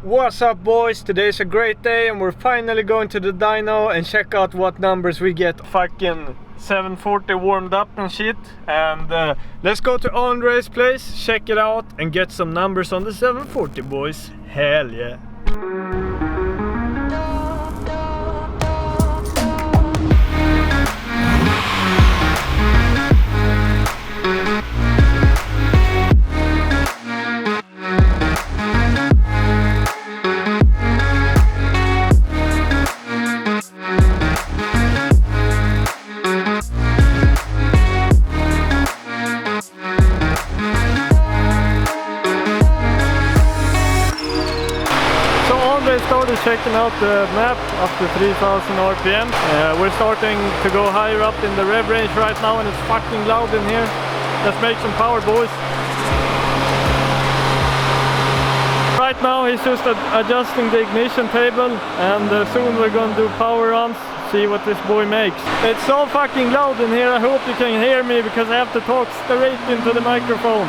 What's up, boys? Today's a great day and we're finally going to the dyno and check out what numbers we get. Fucking 740 warmed up and shit. And let's go to Andre's place, check it out and get some numbers on the 740, boys. Hell yeah. Started checking out the map up to 3000 RPM. We're starting to go higher up in the rev range right now and it's fucking loud in here. Let's make some power, boys. Right now he's just adjusting the ignition table and soon we're gonna do power runs, see what this boy makes. It's so fucking loud in here, I hope you can hear me because I have to talk straight into the microphone.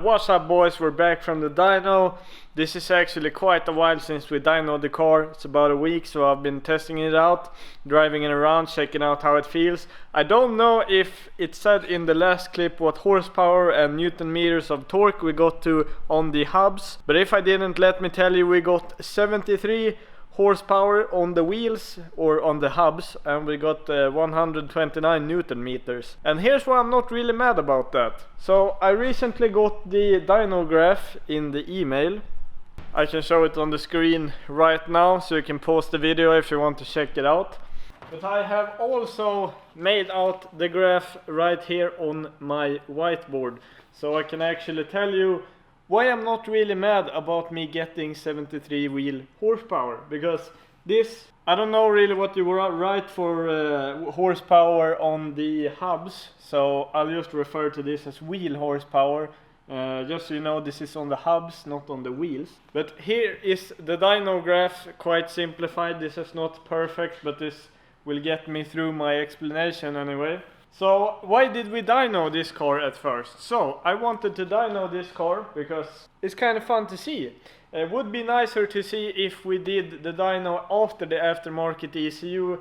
What's up, boys? We're back from the dyno. This is actually quite a while since we dynoed the car. It's about a week, so I've been testing it out, driving it around, checking out how it feels. I don't know if it said in the last clip what horsepower and newton meters of torque we got to on the hubs, but if I didn't, let me tell you, we got 73 horsepower on the wheels or on the hubs and we got 129 newton meters. And here's why I'm not really mad about that. So I recently got the dyno graph in the email. I can show it on the screen right now so you can pause the video if you want to check it out. But I have also made out the graph right here on my whiteboard, so I can actually tell you why I'm not really mad about me getting 73 wheel horsepower, because this, I don't know really what you were right for horsepower on the hubs, so I'll just refer to this as wheel horsepower. Just so you know, this is on the hubs, not on the wheels. But here is the dyno graph, quite simplified. This is not perfect, but this will get me through my explanation anyway. So why did we dyno this car at first? So I wanted to dyno this car because it's kind of fun to see. It would be nicer to see if we did the dyno after the aftermarket ECU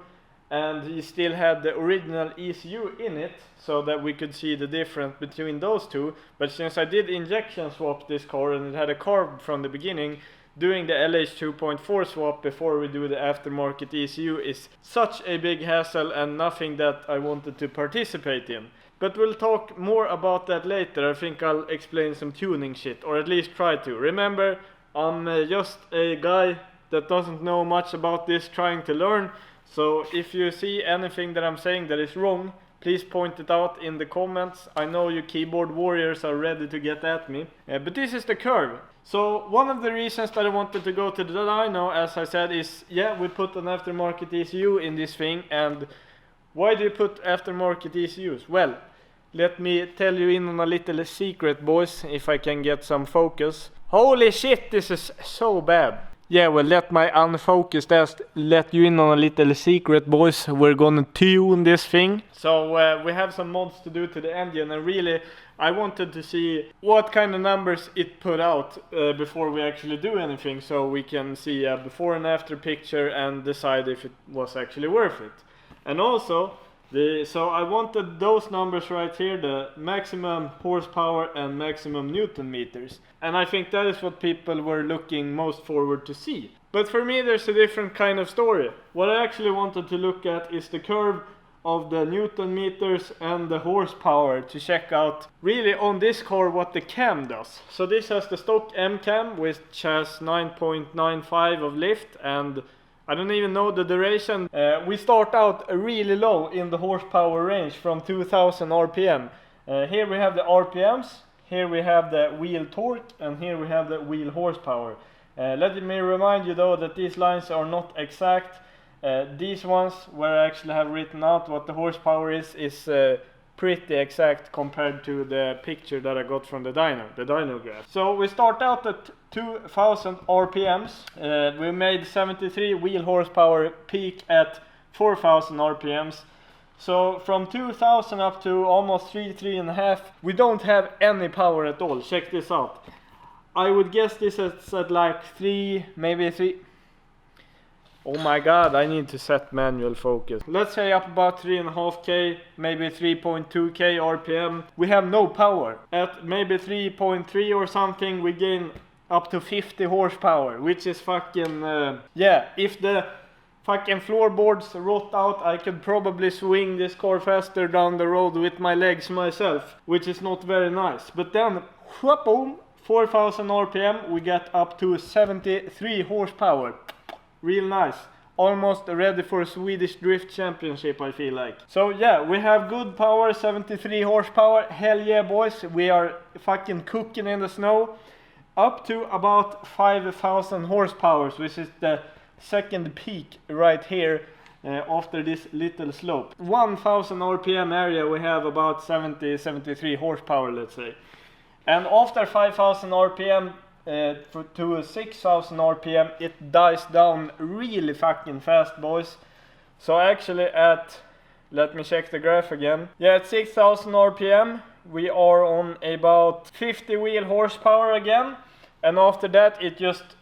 and you still had the original ECU in it, so that we could see the difference between those two. But since I did injection swap this car and it had a carb from the beginning, doing the LH 2.4 swap before we do the aftermarket ECU is such a big hassle and nothing that I wanted to participate in. But we'll talk more about that later. I think I'll explain some tuning shit, or at least try to. Remember, I'm just a guy that doesn't know much about this, trying to learn. So if you see anything that I'm saying that is wrong, please point it out in the comments. I know you keyboard warriors are ready to get at me. But this is the curve. So one of the reasons that I wanted to go to the dyno, as I said, is yeah, we put an aftermarket ECU in this thing. And why do you put aftermarket ECUs? Well, let me tell you in on a little secret, boys, if I can get some focus. Holy shit, this is so bad. Yeah, well, let my unfocused ass let you in on a little secret, boys. We're gonna tune this thing. So we have some mods to do to the engine, and really I wanted to see what kind of numbers it put out before we actually do anything, so we can see a before and after picture and decide if it was actually worth it. And also, so I wanted those numbers right here, the maximum horsepower and maximum Newton meters. And I think that is what people were looking most forward to see. But for me there's a different kind of story. What I actually wanted to look at is the curve of the Newton meters and the horsepower to check out really on this car what the cam does. So this has the stock M cam which has 9.95 of lift, and I don't even know the duration. We start out really low in the horsepower range from 2000 RPM. Here we have the RPMs, here we have the wheel torque, and here we have the wheel horsepower. Let me remind you though that these lines are not exact. These ones where I actually have written out what the horsepower is pretty exact compared to the picture that I got from the dyno graph. So we start out at 2000 RPMs. We made 73 wheel horsepower, peak at 4000 RPMs. So from 2000 up to almost 3.5, we don't have any power at all. Check this out. I would guess this is at like 3, maybe 3. Oh my god, I need to set manual focus. Let's say up about 3.5k, maybe 3.2k RPM. We have no power. At maybe 3.3 or something, we gain up to 50 horsepower, which is fucking, yeah, if the fucking floorboards rot out, I could probably swing this car faster down the road with my legs myself, which is not very nice. But then, whoop, boom, 4000 RPM, we get up to 73 horsepower. Real nice. Almost ready for a Swedish Drift Championship, I feel like. So yeah, we have good power, 73 horsepower. Hell yeah, boys. We are fucking cooking in the snow. Up to about 5000 horsepower, which is the second peak right here after this little slope. 1000 RPM area, we have about 73 horsepower, let's say. And after 5000 RPM, to 6000 RPM, it dies down really fucking fast, boys. So actually at, let me check the graph again. Yeah, at 6000 RPM we are on about 50 wheel horsepower again, and after that it just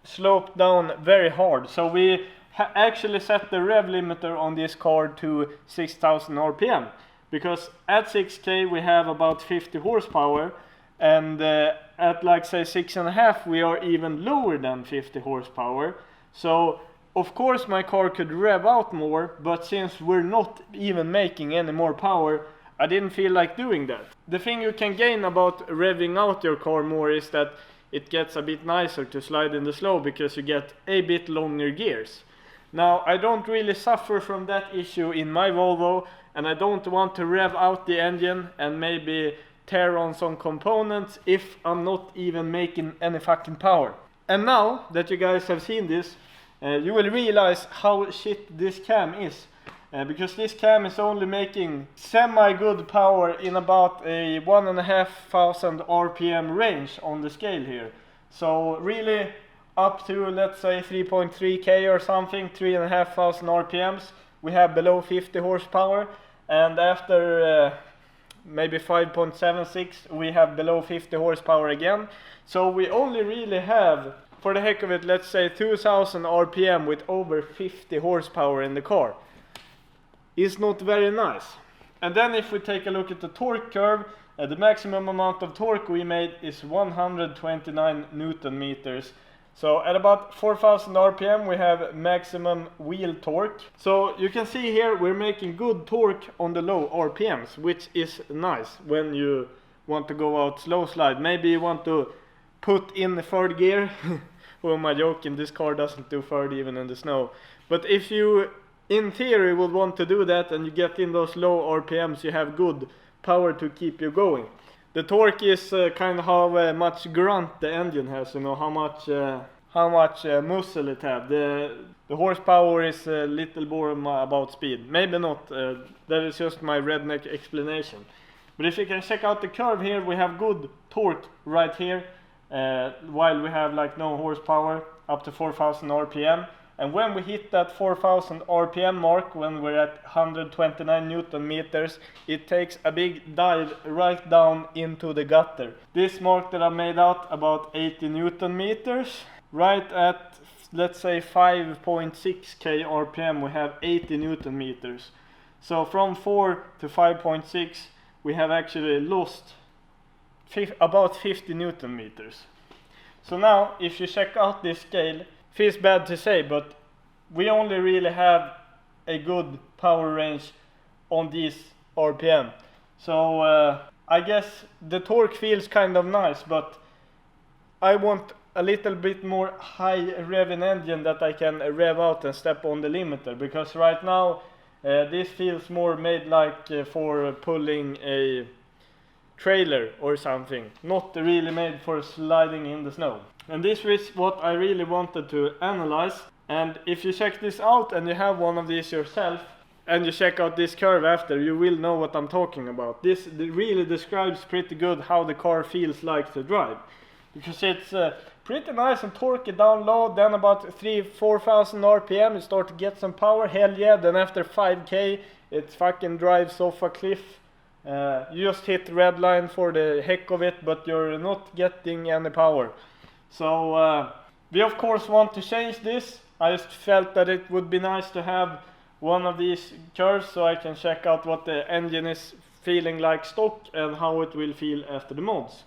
sloped down very hard. So we actually set the rev limiter on this car to 6000 RPM, because at 6k we have about 50 horsepower, and at like say 6.5 we are even lower than 50 horsepower. So of course my car could rev out more, but since we're not even making any more power, I didn't feel like doing that. The thing you can gain about revving out your car more is that it gets a bit nicer to slide in the slow, because you get a bit longer gears. Now I don't really suffer from that issue in my Volvo, and I don't want to rev out the engine and maybe tear on some components if I'm not even making any fucking power. And now that you guys have seen this, you will realize how shit this cam is. Because this cam is only making semi-good power in about a 1500 RPM range on the scale here. So really up to, let's say, 3.3k or something, 3500 RPMs, we have below 50 horsepower. And after maybe 5.76 we have below 50 horsepower again. So we only really have, for the heck of it, let's say 2000 RPM with over 50 horsepower in the car. Is not very nice. And then if we take a look at the torque curve, the maximum amount of torque we made is 129 Newton meters. So at about 4000 RPM we have maximum wheel torque. So you can see here we're making good torque on the low RPMs, which is nice when you want to go out slow slide. Maybe you want to put in the third gear. Who am I joking? This car doesn't do third even in the snow. But if you in theory would want to do that, and you get in those low RPMs, you have good power to keep you going. The torque is kind of how much grunt the engine has, you know, how much muscle it have. The horsepower is a little more about speed. Maybe not, that is just my redneck explanation. But if you can check out the curve here, we have good torque right here, while we have like no horsepower, up to 4000 RPM. And when we hit that 4000 RPM mark, when we're at 129 Newton meters, it takes a big dive right down into the gutter. This mark that I made out about 80 Newton meters, right at, let's say 5.6k RPM, we have 80 Newton meters. So from 4 to 5.6, we have actually lost about 50 Newton meters. So now, if you check out this scale, feels bad to say, but we only really have a good power range on these RPM. So I guess the torque feels kind of nice, but I want a little bit more high revving engine that I can rev out and step on the limiter, because right now this feels more made like for pulling a trailer or something, not really made for sliding in the snow. And this is what I really wanted to analyze. And if you check this out and you have one of these yourself, and you check out this curve after, you will know what I'm talking about. This really describes pretty good how the car feels like to drive, because it's pretty nice and torquey down low. Then about 3,000–4,000 RPM you start to get some power, hell yeah. Then after 5k it fucking drives off a cliff. You just hit red line for the heck of it, but you're not getting any power. So we of course want to change this. I just felt that it would be nice to have one of these curves so I can check out what the engine is feeling like stock and how it will feel after the mods.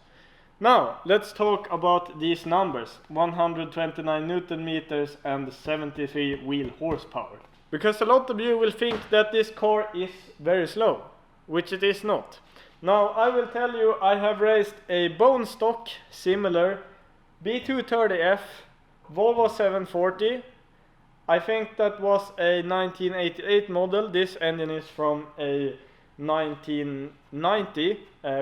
Now let's talk about these numbers: 129 Newton meters and 73 wheel horsepower. Because a lot of you will think that this car is very slow, which it is not. Now I will tell you, I have raced a bone stock similar B230F Volvo 740. I think that was a 1988 model. This engine is from a 1990.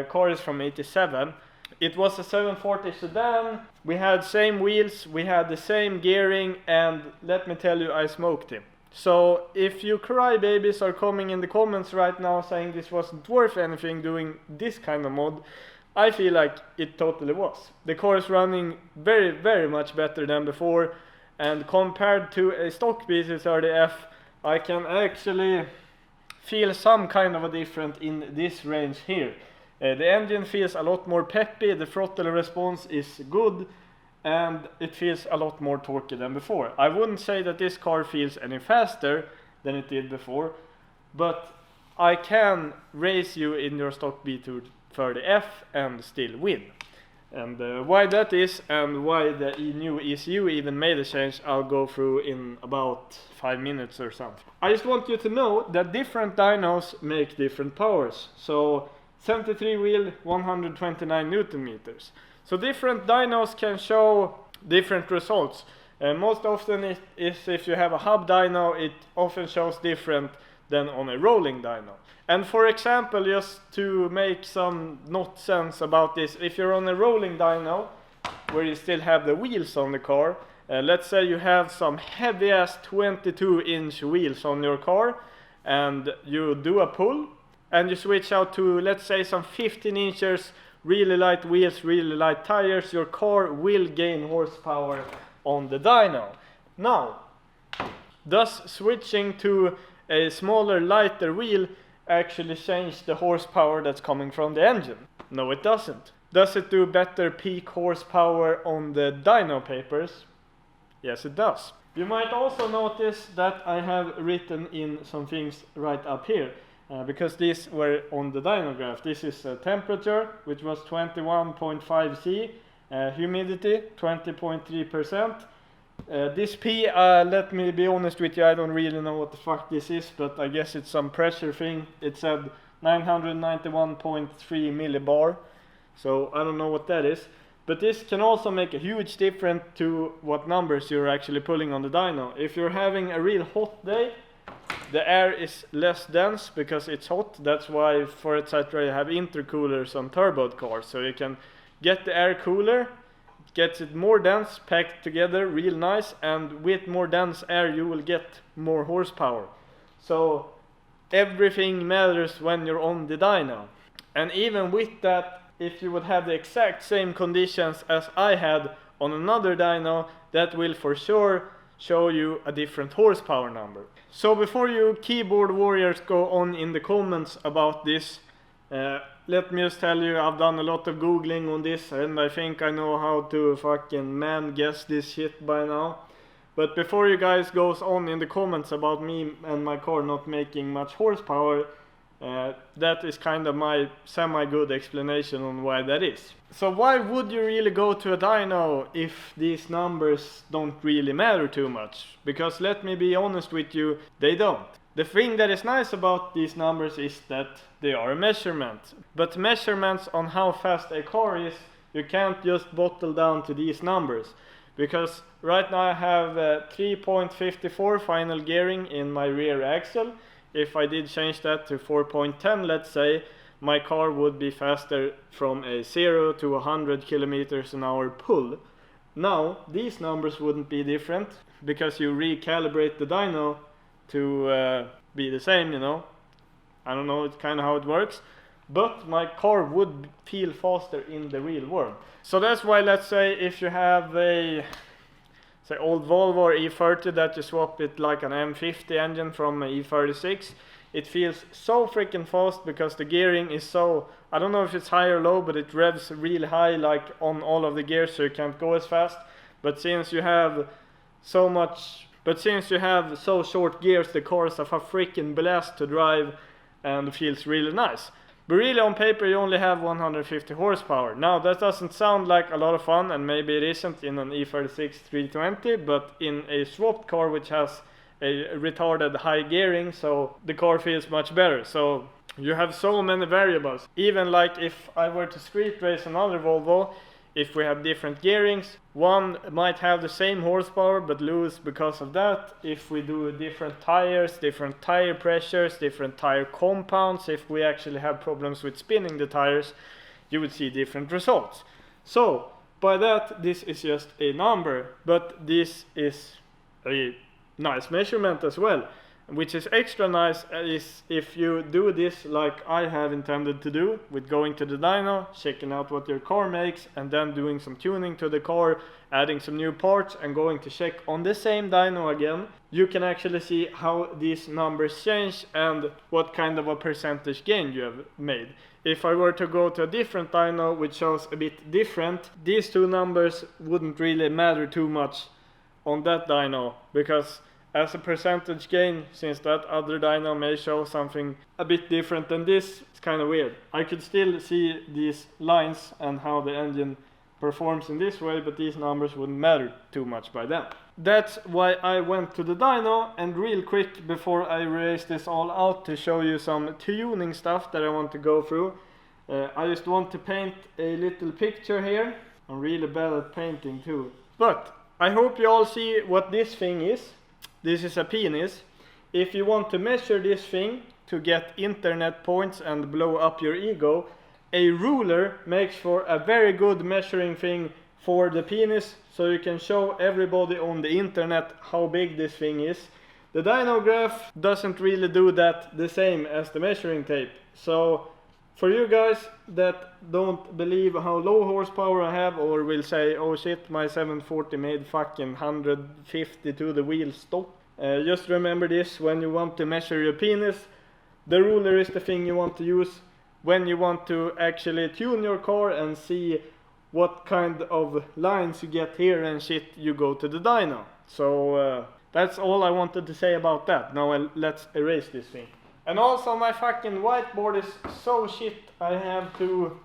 Car is from 87. It was a 740 sedan. We had same wheels, we had the same gearing, and let me tell you, I smoked him. So if you crybabies are coming in the comments right now saying this wasn't worth anything doing this kind of mod, I feel like it totally was. The car is running very, very much better than before, and compared to a stock B230F, I can actually feel some kind of a difference in this range here. The engine feels a lot more peppy, the throttle response is good, and it feels a lot more torquey than before. I wouldn't say that this car feels any faster than it did before, but I can race you in your stock B230F and still win. And why that is, and why the new ECU even made a change, I'll go through in about 5 minutes or something. I just want you to know that different dynos make different powers. So 73 wheel, 129 Newton meters. So different dynos can show different results. Most often it is if you have a hub dyno, it often shows different than on a rolling dyno. And for example, just to make some not sense about this, if you're on a rolling dyno where you still have the wheels on the car, let's say you have some heavy ass 22-inch wheels on your car, and you do a pull and you switch out to, let's say, some 15 inches, really light wheels, really light tires, your car will gain horsepower on the dyno. Now, does switching to a smaller, lighter wheel actually change the horsepower that's coming from the engine? No, it doesn't. Does it do better peak horsepower on the dyno papers? Yes, it does. You might also notice that I have written in some things right up here, because these were on the dyno graph. This is temperature, which was 21.5 C, humidity 20.3%. This P, let me be honest with you, I don't really know what the fuck this is, but I guess it's some pressure thing. It said 991.3 millibar, so I don't know what that is. But this can also make a huge difference to what numbers you're actually pulling on the dyno. If you're having a real hot day, the air is less dense because it's hot. That's why, for etc., you have intercoolers on turbo cars, so you can get the air cooler, gets it more dense, packed together real nice, and with more dense air you will get more horsepower. So everything matters when you're on the dyno. And even with that, if you would have the exact same conditions as I had on another dyno, that will for sure show you a different horsepower number. So before you keyboard warriors go on in the comments about this, let me just tell you, I've done a lot of googling on this and I think I know how to fucking man guess this shit by now. But before you guys goes on in the comments about me and my car not making much horsepower, that is kind of my semi-good explanation on why that is. So why would you really go to a dyno if these numbers don't really matter too much? Because let me be honest with you, they don't. The thing that is nice about these numbers is that they are a measurement. But measurements on how fast a car is, you can't just bottle down to these numbers. Because right now I have 3.54 final gearing in my rear axle. If I did change that to 4.10, let's say, my car would be faster from a 0 to 100 kilometers an hour pull. Now, these numbers wouldn't be different because you recalibrate the dyno to be the same, you know. I don't know, it's kind of how it works. But my car would feel faster in the real world. So that's why, let's say, if you have a say old Volvo or E30 that you swap it like an M50 engine from an E36, it feels so freaking fast because the gearing is so, I don't know if it's high or low, but it revs really high like on all of the gears, so you can't go as fast. But since you have so short gears, the cars are a freaking blast to drive and feels really nice. But really on paper you only have 150 horsepower. Now that doesn't sound like a lot of fun, and maybe it isn't in an E36 320, but in a swapped car which has a retarded high gearing, so the car feels much better. So you have so many variables. Even like if I were to street race another Volvo, if we have different gearings, one might have the same horsepower but lose because of that. If we do different tires, different tire pressures, different tire compounds, if we actually have problems with spinning the tires, you would see different results. So by that, this is just a number, but this is a nice measurement as well. Which is extra nice is if you do this like I have intended to do, with going to the dyno, checking out what your car makes, and then doing some tuning to the car, adding some new parts, and going to check on the same dyno again. You can actually see how these numbers change and what kind of a percentage gain you have made. If I were to go to a different dyno which shows a bit different, these two numbers wouldn't really matter too much on that dyno, because as a percentage gain, since that other dyno may show something a bit different than this, it's kind of weird. I could still see these lines and how the engine performs in this way, but these numbers wouldn't matter too much by then. That's why I went to the dyno, and real quick before I erase this all out to show you some tuning stuff that I want to go through, I just want to paint a little picture here. I'm really bad at painting too. But I hope you all see what this thing is. This is a penis. If you want to measure this thing to get internet points and blow up your ego, a ruler makes for a very good measuring thing for the penis, so you can show everybody on the internet how big this thing is. The dyno graph doesn't really do that the same as the measuring tape. So for you guys that don't believe how low horsepower I have, or will say, oh shit, my 740 made fucking 150 to the wheel stock, just remember this: when you want to measure your penis, the ruler is the thing you want to use. When you want to actually tune your car and see what kind of lines you get here and shit, you go to the dyno. So that's all I wanted to say about that. Now let's erase this thing. And also my fucking whiteboard is so shit, I have to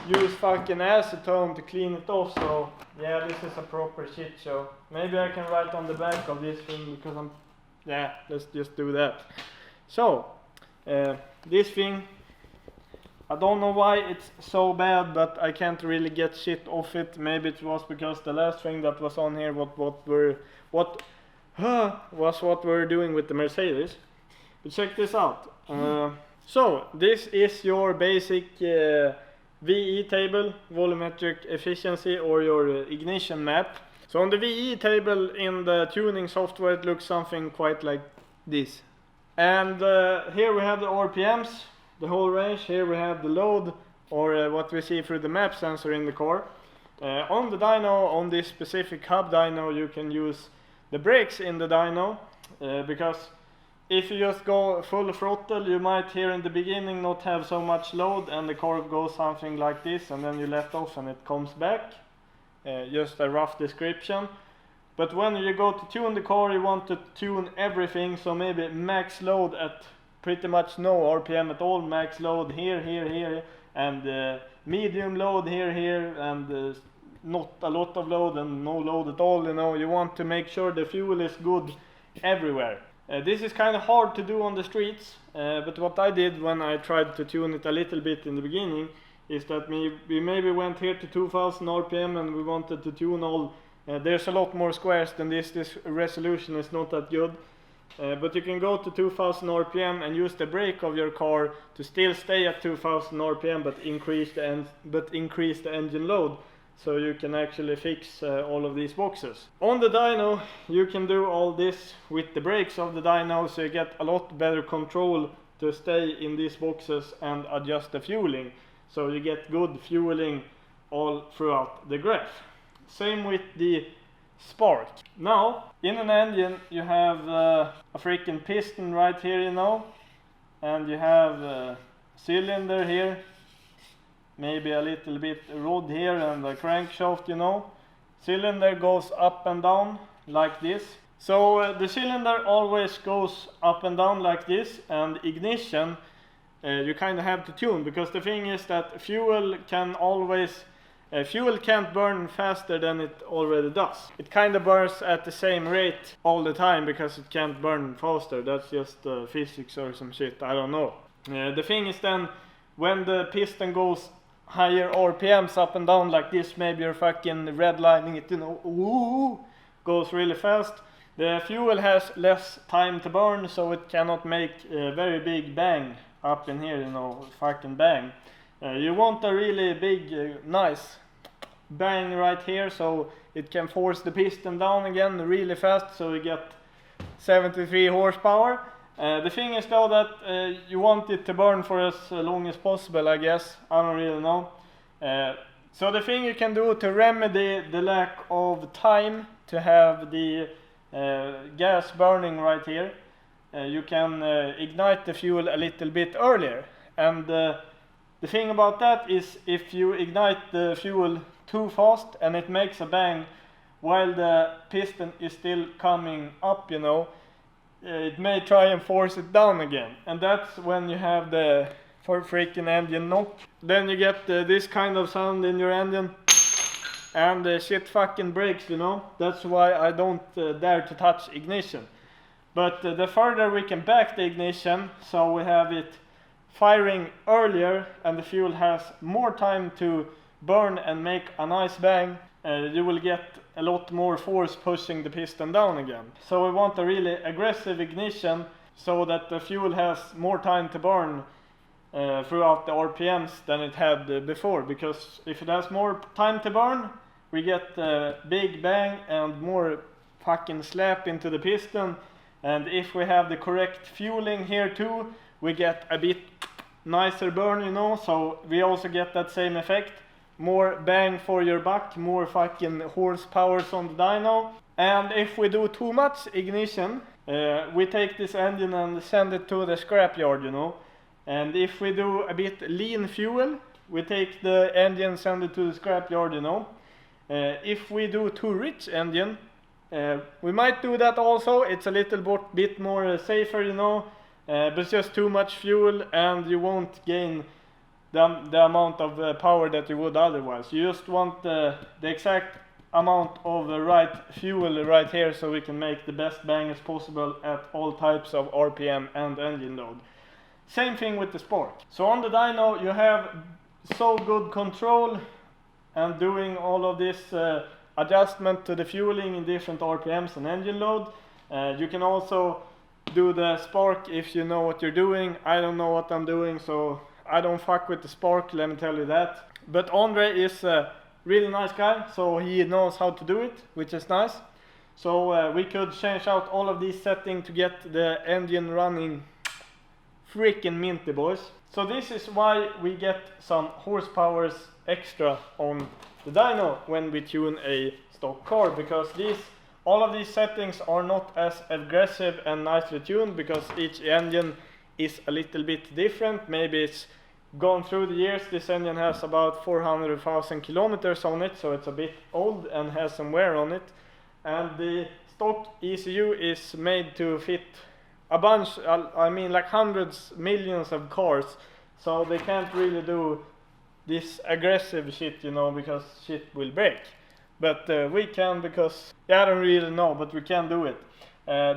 use fucking acetone to clean it off, so yeah, this is a proper shit show. Maybe I can write on the back of this thing, because let's just do that. So, this thing, I don't know why it's so bad, but I can't really get shit off it. Maybe it was because the last thing that was on here, was what we're doing with the Mercedes. But check this out. So this is your basic VE table, volumetric efficiency, or your ignition map. So on the VE table in the tuning software it looks something quite like this. And here we have the RPMs, the whole range. Here we have the load, or what we see through the map sensor in the car. On the dyno, on this specific hub dyno, you can use the brakes in the dyno, because if you just go full throttle, you might here in the beginning not have so much load and the car goes something like this, and then you let off and it comes back. Just a rough description. But when you go to tune the car, you want to tune everything, so maybe max load at pretty much no RPM at all, max load here, and medium load here, and not a lot of load and no load at all, you know. You want to make sure the fuel is good everywhere. This is kind of hard to do on the streets, but what I did when I tried to tune it a little bit in the beginning is that we maybe went here to 2000 RPM and we wanted to tune all. There's a lot more squares than this resolution is not that good. But you can go to 2000 RPM and use the brake of your car to still stay at 2000 RPM but increase the engine load, so you can actually fix all of these boxes. On the dyno you can do all this with the brakes of the dyno, so you get a lot better control to stay in these boxes and adjust the fueling, so you get good fueling all throughout the graph. Same with the spark. Now in an engine you have a freaking piston right here, you know, and you have a cylinder here, maybe a little bit rod here, and a crankshaft, you know. Cylinder goes up and down like this. So the cylinder always goes up and down like this, and ignition you kind of have to tune, because the thing is that fuel can't burn faster than it already does. It kind of burns at the same rate all the time because it can't burn faster. That's just physics or some shit, I don't know. The thing is then, when the piston goes higher RPMs up and down like this, maybe you're fucking redlining it, you know, goes really fast. The fuel has less time to burn, so it cannot make a very big bang up in here, you know, fucking bang. You want a really big, nice bang right here, so it can force the piston down again really fast, so you get 73 horsepower. The thing is though that you want it to burn for as long as possible, I guess. I don't really know. So the thing you can do to remedy the lack of time to have the gas burning right here, you can ignite the fuel a little bit earlier. And the thing about that is, if you ignite the fuel too fast and it makes a bang while the piston is still coming up, you know, it may try and force it down again, and that's when you have the freaking engine knock. Then you get this kind of sound in your engine, and shit fucking breaks, you know. That's why I don't dare to touch ignition. But the further we can back the ignition, so we have it firing earlier and the fuel has more time to burn and make a nice bang, you will get a lot more force pushing the piston down again. So we want a really aggressive ignition so that the fuel has more time to burn throughout the RPMs than it had before, because if it has more time to burn, we get a big bang and more fucking slap into the piston. And if we have the correct fueling here too, we get a bit nicer burn, you know, so we also get that same effect. More bang for your buck, more fucking horsepowers on the dyno. And if we do too much ignition, we take this engine and send it to the scrapyard, you know. And if we do a bit lean fuel, we take the engine, send it to the scrapyard, you know. If we do too rich engine, we might do that also. It's a little bit more safer, you know, but it's just too much fuel and you won't gain the amount of power that you would otherwise. You just want the exact amount of the right fuel right here, so we can make the best bang as possible at all types of RPM and engine load. Same thing with the spark. So on the dyno you have so good control, and doing all of this adjustment to the fueling in different RPMs and engine load, You can also do the spark if you know what you're doing. I don't know what I'm doing, so I don't fuck with the spark, let me tell you that. But Andre is a really nice guy, so he knows how to do it, which is nice. So we could change out all of these settings to get the engine running freaking minty, boys. So this is why we get some horsepowers extra on the dyno when we tune a stock car, because all of these settings are not as aggressive and nicely tuned, because each engine is a little bit different. Maybe it's gone through the years. This engine has about 400,000 kilometers on it, so it's a bit old and has some wear on it. And the stock ECU is made to fit a bunch, I mean like hundreds, millions of cars, so they can't really do this aggressive shit, you know, because shit will break. But we can, because, yeah, I don't really know, but we can do it.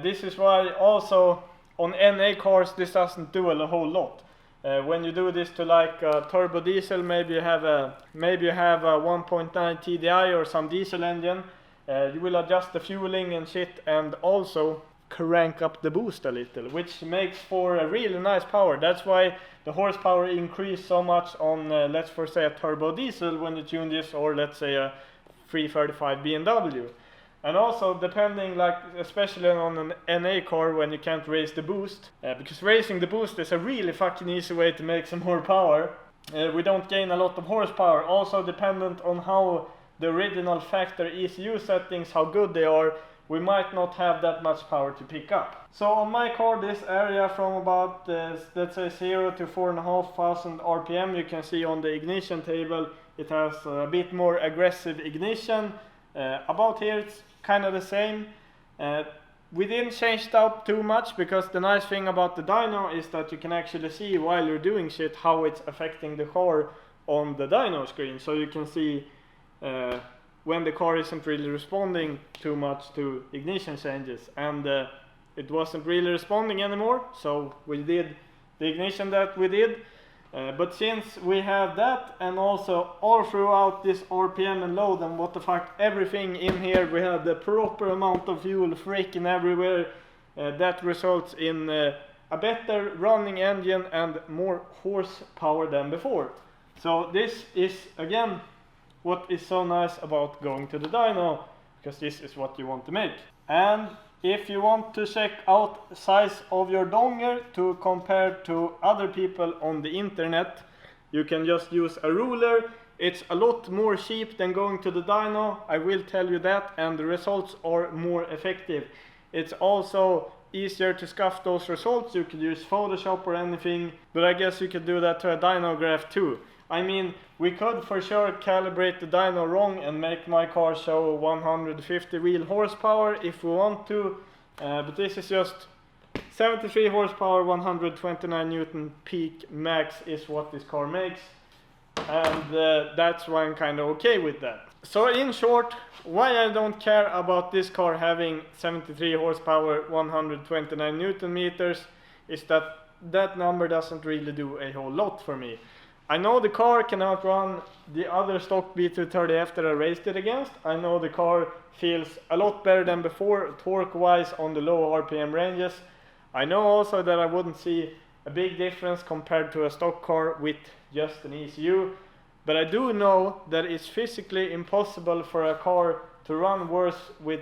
This is why also on NA cars this doesn't do a whole lot. When you do this to like turbo diesel, maybe you have a 1.9 TDI or some diesel engine, you will adjust the fueling and shit, and also crank up the boost a little, which makes for a really nice power. That's why the horsepower increase so much on let's say a turbo diesel when you tune this, or let's say a 335 BMW. And also depending, like especially on an NA car when you can't raise the boost, because raising the boost is a really fucking easy way to make some more power. We don't gain a lot of horsepower. Also dependent on how the original factory ECU settings, how good they are, we might not have that much power to pick up. So on my car, this area from about let's say 0 to 4,500 RPM, you can see on the ignition table it has a bit more aggressive ignition. About here it's kind of the same. We didn't change it up too much, because the nice thing about the dyno is that you can actually see while you're doing shit how it's affecting the car on the dyno screen. So you can see when the car isn't really responding too much to ignition changes, and it wasn't really responding anymore, so we did the ignition that we did. But since we have that, and also all throughout this RPM and load and what the fuck, everything in here, we have the proper amount of fuel freaking everywhere, that results in a better running engine and more horsepower than before. So this is again what is so nice about going to the dyno, because this is what you want to make. And if you want to check out size of your donger to compare to other people on the internet, you can just use a ruler. It's a lot more cheap than going to the dyno, I will tell you that, and the results are more effective. It's also easier to scuff those results. You could use Photoshop or anything, but I guess you could do that to a dyno graph too. I mean, we could for sure calibrate the dyno wrong and make my car show 150 wheel horsepower if we want to, but this is just 73 horsepower, 129 Newton peak max is what this car makes, and that's why I'm kind of okay with that. So in short, why I don't care about this car having 73 horsepower, 129 Newton meters is that number doesn't really do a whole lot for me. I know the car can outrun the other stock B230F that I raced it against. I know the car feels a lot better than before, torque-wise on the low RPM ranges. I know also that I wouldn't see a big difference compared to a stock car with just an ECU. But I do know that it's physically impossible for a car to run worse with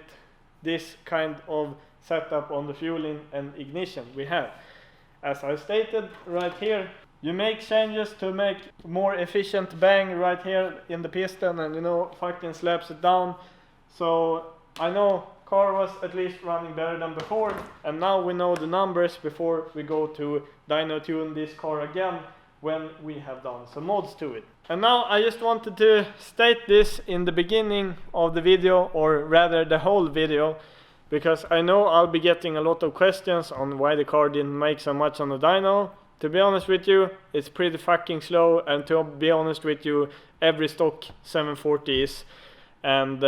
this kind of setup on the fueling and ignition we have. As I stated right here, you make changes to make more efficient bang right here in the piston, and you know, fucking slaps it down. So I know car was at least running better than before, and now we know the numbers before we go to dyno tune this car again when we have done some mods to it. And now I just wanted to state this in the beginning of the video, or rather the whole video, because I know I'll be getting a lot of questions on why the car didn't make so much on the dyno. To be honest with you, it's pretty fucking slow, and to be honest with you, every stock 740 is, and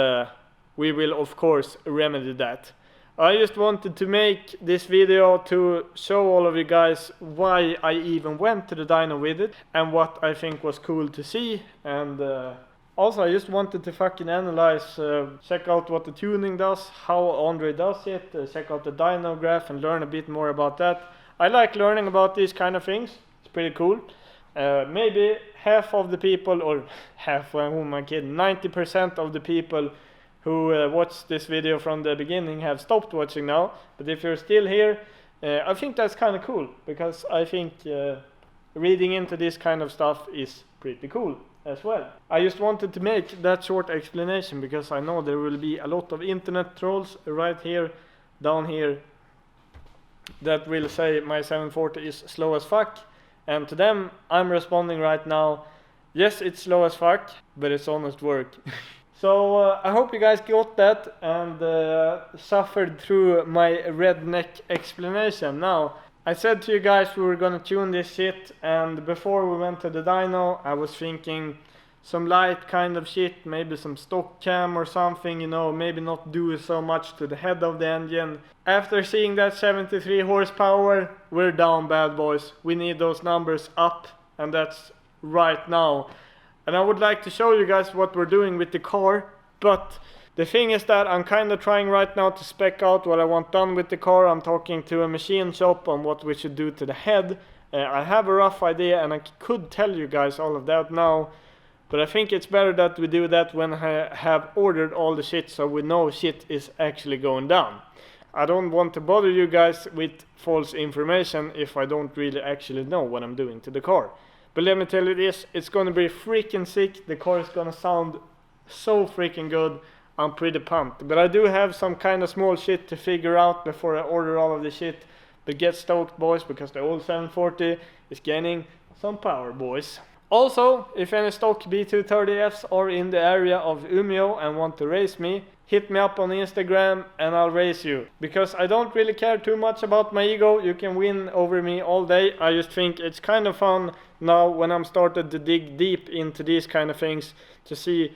we will of course remedy that. I just wanted to make this video to show all of you guys why I even went to the dyno with it, and what I think was cool to see, and Also, I just wanted to fucking analyze, check out what the tuning does, how Andre does it, check out the dyno graph and learn a bit more about that. I like learning about these kind of things. It's pretty cool. Maybe half of the people, or half, who am I kidding, 90% of the people who watched this video from the beginning have stopped watching now. But if you're still here, I think that's kind of cool, because I think reading into this kind of stuff is pretty cool as well. I just wanted to make that short explanation because I know there will be a lot of internet trolls right here, down here, that will say my 740 is slow as fuck, and to them I'm responding right now, yes, it's slow as fuck, but it's honest work. So I hope you guys got that and suffered through my redneck explanation. Now, I said to you guys we were gonna tune this shit, and before we went to the dyno I was thinking some light kind of shit, maybe some stock cam or something, you know, maybe not do so much to the head of the engine. After seeing that 73 horsepower, we're down, bad boys. We need those numbers up, and that's right now. And I would like to show you guys what we're doing with the car, but the thing is that I'm kind of trying right now to spec out what I want done with the car. I'm talking to a machine shop on what we should do to the head. I have a rough idea and I could tell you guys all of that now, but I think it's better that we do that when I have ordered all the shit, so we know shit is actually going down. I don't want to bother you guys with false information if I don't really actually know what I'm doing to the car. But let me tell you this, it's gonna be freaking sick. The car is gonna sound so freaking good. I'm pretty pumped. But I do have some kind of small shit to figure out before I order all of the shit. But get stoked, boys, because the old 740 is gaining some power, boys. Also, if any stock B230Fs are in the area of Umeå and want to race me, hit me up on Instagram and I'll race you. Because I don't really care too much about my ego. You can win over me all day. I just think it's kind of fun now when I'm started to dig deep into these kind of things to see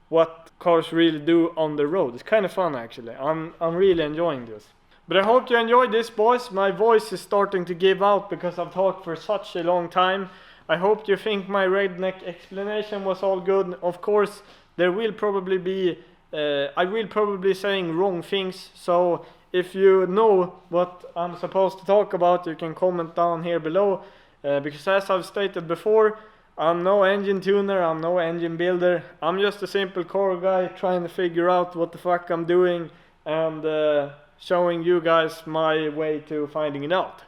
what cars really do on the road. It's kind of fun, actually. I'm really enjoying this. But I hope you enjoyed this, boys. My voice is starting to give out because I've talked for such a long time. I hope you think my redneck explanation was all good. Of course, there will probably be I will probably saying wrong things, so if you know what I'm supposed to talk about, you can comment down here below, because as I've stated before, I'm no engine tuner, I'm no engine builder, I'm just a simple car guy trying to figure out what the fuck I'm doing and showing you guys my way to finding it out.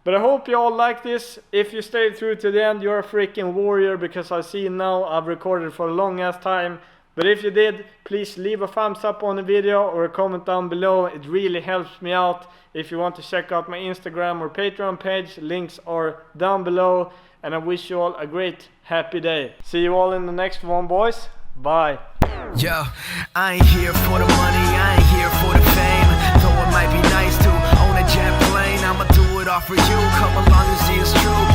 But I hope you all like this. If you stayed through to the end, you're a freaking warrior, because I see now I've recorded for a long ass time. But if you did, please leave a thumbs up on the video or a comment down below. It really helps me out. If you want to check out my Instagram or Patreon page, links are down below. And I wish you all a great, happy day. See you all in the next one, boys. Bye. Yo, I ain't here for the money, I ain't here for the fame. Though it might be nice to own a jet plane, I'ma do it all for you. Come along and see it's true.